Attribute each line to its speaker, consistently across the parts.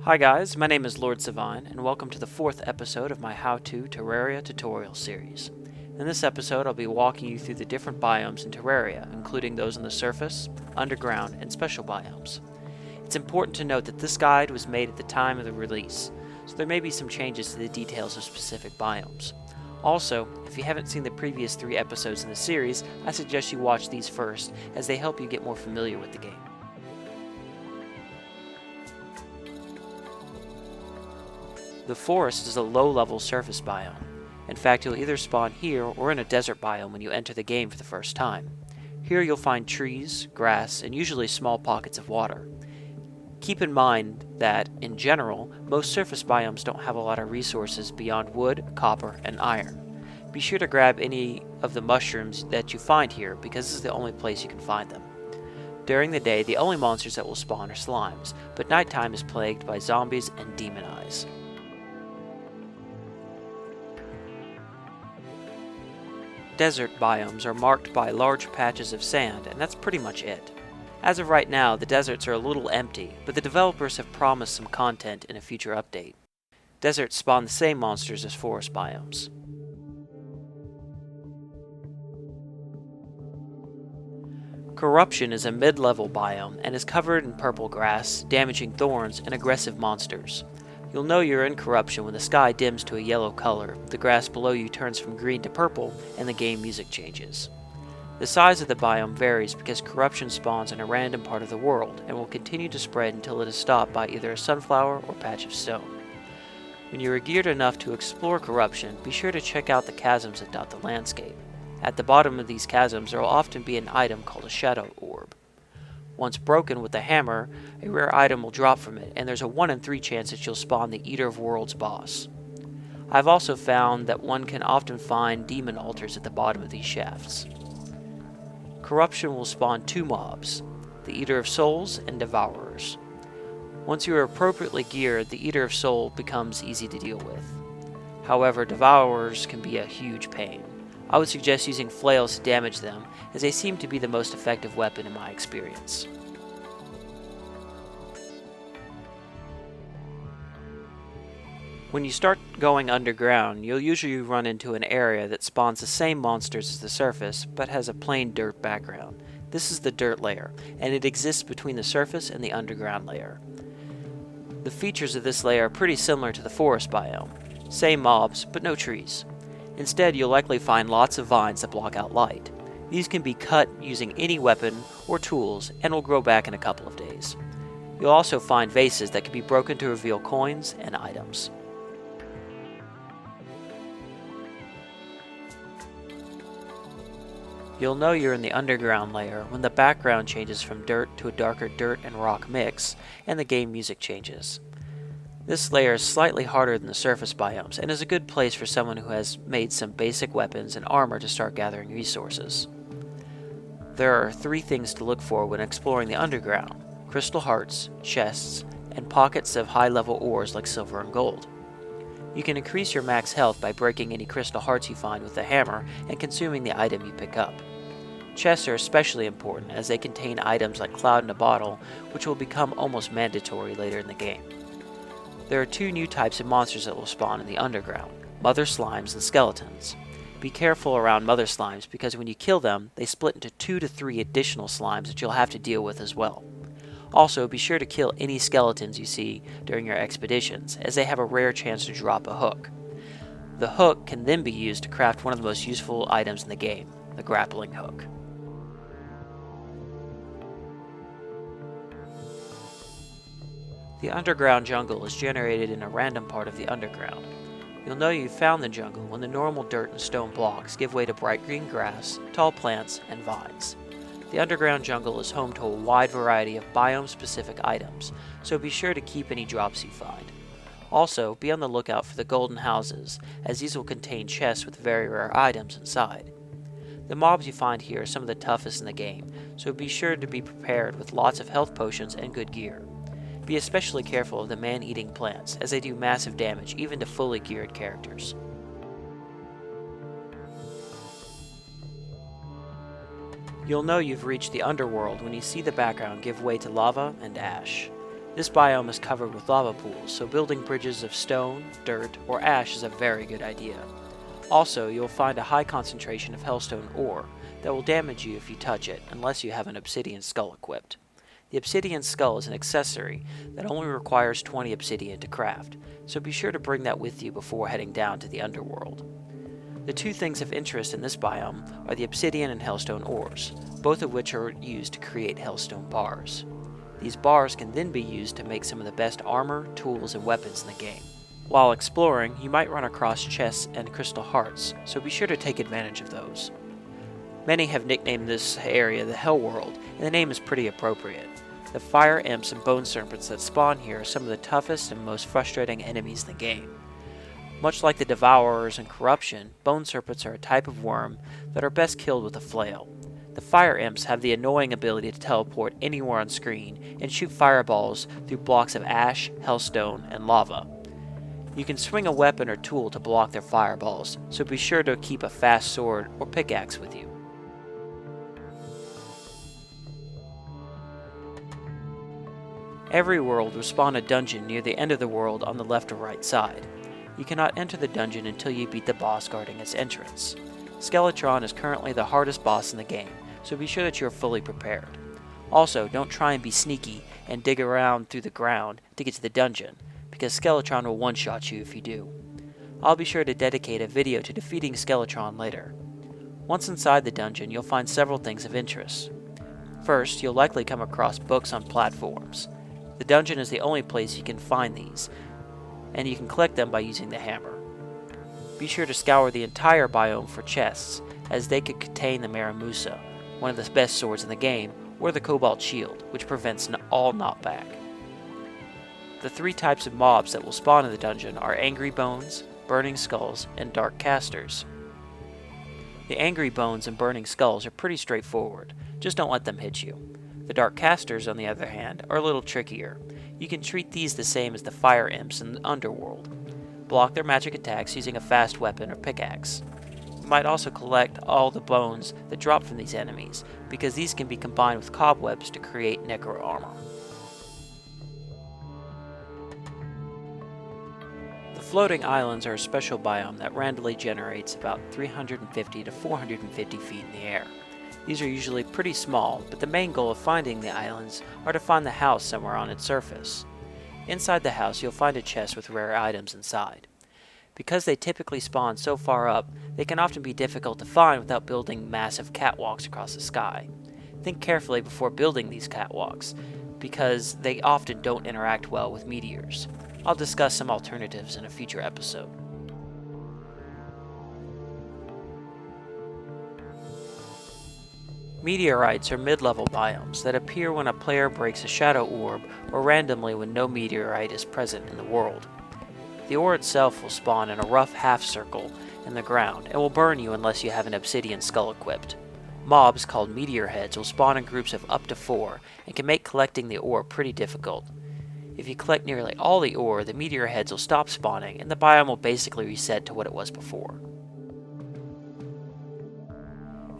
Speaker 1: Hi guys, my name is LordSevein, and welcome to the 4th episode of my How to Terraria tutorial series. In this episode, I'll be walking you through the different biomes in Terraria, including those on the surface, underground, and special biomes. It's important to note that this guide was made at the time of the release, so there may be some changes to the details of specific biomes. Also, if you haven't seen the previous 3 episodes in the series, I suggest you watch these first, as they help you get more familiar with the game. The forest is a low-level surface biome. In fact, you'll either spawn here or in a desert biome when you enter the game for the first time. Here you'll find trees, grass, and usually small pockets of water. Keep in mind that, in general, most surface biomes don't have a lot of resources beyond wood, copper, and iron. Be sure to grab any of the mushrooms that you find here because this is the only place you can find them. During the day, the only monsters that will spawn are slimes, but nighttime is plagued by zombies and demon eyes. Desert biomes are marked by large patches of sand, and that's pretty much it. As of right now, the deserts are a little empty, but the developers have promised some content in a future update. Deserts spawn the same monsters as forest biomes. Corruption is a mid-level biome and is covered in purple grass, damaging thorns, and aggressive monsters. You'll know you're in Corruption when the sky dims to a yellow color, the grass below you turns from green to purple, and the game music changes. The size of the biome varies because Corruption spawns in a random part of the world and will continue to spread until it is stopped by either a sunflower or patch of stone. When you are geared enough to explore Corruption, be sure to check out the chasms that dot the landscape. At the bottom of these chasms there will often be an item called a shadow orb. Once broken with a hammer, a rare item will drop from it, and there's a 1 in 3 chance that you'll spawn the Eater of Worlds boss. I've also found that one can often find demon altars at the bottom of these shafts. Corruption will spawn 2 mobs, the Eater of Souls and Devourers. Once you are appropriately geared, the Eater of Soul becomes easy to deal with. However, Devourers can be a huge pain. I would suggest using flails to damage them, as they seem to be the most effective weapon in my experience. When you start going underground, you'll usually run into an area that spawns the same monsters as the surface, but has a plain dirt background. This is the dirt layer, and it exists between the surface and the underground layer. The features of this layer are pretty similar to the forest biome. Same mobs, but no trees. Instead, you'll likely find lots of vines that block out light. These can be cut using any weapon or tools and will grow back in a couple of days. You'll also find vases that can be broken to reveal coins and items. You'll know you're in the underground layer when the background changes from dirt to a darker dirt and rock mix, and the game music changes. This layer is slightly harder than the surface biomes, and is a good place for someone who has made some basic weapons and armor to start gathering resources. There are 3 things to look for when exploring the underground: crystal hearts, chests, and pockets of high-level ores like silver and gold. You can increase your max health by breaking any crystal hearts you find with a hammer and consuming the item you pick up. Chests are especially important as they contain items like Cloud in a Bottle, which will become almost mandatory later in the game. There are 2 new types of monsters that will spawn in the underground: mother slimes and skeletons. Be careful around mother slimes because when you kill them, they split into 2 to 3 additional slimes that you'll have to deal with as well. Also, be sure to kill any skeletons you see during your expeditions, as they have a rare chance to drop a hook. The hook can then be used to craft one of the most useful items in the game, the grappling hook. The underground jungle is generated in a random part of the underground. You'll know you've found the jungle when the normal dirt and stone blocks give way to bright green grass, tall plants, and vines. The underground jungle is home to a wide variety of biome-specific items, so be sure to keep any drops you find. Also, be on the lookout for the golden houses, as these will contain chests with very rare items inside. The mobs you find here are some of the toughest in the game, so be sure to be prepared with lots of health potions and good gear. Be especially careful of the man-eating plants, as they do massive damage even to fully geared characters. You'll know you've reached the Underworld when you see the background give way to lava and ash. This biome is covered with lava pools, so building bridges of stone, dirt, or ash is a very good idea. Also, you'll find a high concentration of hellstone ore that will damage you if you touch it, unless you have an obsidian skull equipped. The obsidian skull is an accessory that only requires 20 obsidian to craft, so be sure to bring that with you before heading down to the Underworld. The two things of interest in this biome are the obsidian and hellstone ores, both of which are used to create hellstone bars. These bars can then be used to make some of the best armor, tools, and weapons in the game. While exploring, you might run across chests and crystal hearts, so be sure to take advantage of those. Many have nicknamed this area the Hell World, and the name is pretty appropriate. The fire imps and bone serpents that spawn here are some of the toughest and most frustrating enemies in the game. Much like the Devourers in Corruption, bone serpents are a type of worm that are best killed with a flail. The fire imps have the annoying ability to teleport anywhere on screen and shoot fireballs through blocks of ash, hellstone, and lava. You can swing a weapon or tool to block their fireballs, so be sure to keep a fast sword or pickaxe with you. Every world will spawn a dungeon near the end of the world on the left or right side. You cannot enter the dungeon until you beat the boss guarding its entrance. Skeletron is currently the hardest boss in the game, so be sure that you are fully prepared. Also, don't try and be sneaky and dig around through the ground to get to the dungeon, because Skeletron will one-shot you if you do. I'll be sure to dedicate a video to defeating Skeletron later. Once inside the dungeon, you'll find several things of interest. First, you'll likely come across books on platforms. The dungeon is the only place you can find these, and you can collect them by using the hammer. Be sure to scour the entire biome for chests, as they could contain the Maramusa, one of the best swords in the game, or the Cobalt Shield, which prevents all knockback. The three types of mobs that will spawn in the dungeon are Angry Bones, Burning Skulls, and Dark Casters. The Angry Bones and Burning Skulls are pretty straightforward, just don't let them hit you. The Dark Casters, on the other hand, are a little trickier. You can treat these the same as the Fire Imps in the Underworld. Block their magic attacks using a fast weapon or pickaxe. You might also collect all the bones that drop from these enemies, because these can be combined with cobwebs to create necro armor. The floating islands are a special biome that randomly generates about 350 to 450 feet in the air. These are usually pretty small, but the main goal of finding the islands are to find the house somewhere on its surface. Inside the house, you'll find a chest with rare items inside. Because they typically spawn so far up, they can often be difficult to find without building massive catwalks across the sky. Think carefully before building these catwalks, because they often don't interact well with meteors. I'll discuss some alternatives in a future episode. Meteorites are mid-level biomes that appear when a player breaks a shadow orb or randomly when no meteorite is present in the world. The ore itself will spawn in a rough half-circle in the ground and will burn you unless you have an obsidian skull equipped. Mobs called meteor heads will spawn in groups of up to 4 and can make collecting the ore pretty difficult. If you collect nearly all the ore, the meteor heads will stop spawning and the biome will basically reset to what it was before.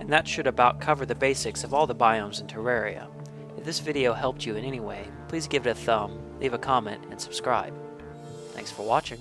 Speaker 1: And that should about cover the basics of all the biomes in Terraria. If this video helped you in any way, please give it a thumb, leave a comment, and subscribe. Thanks for watching.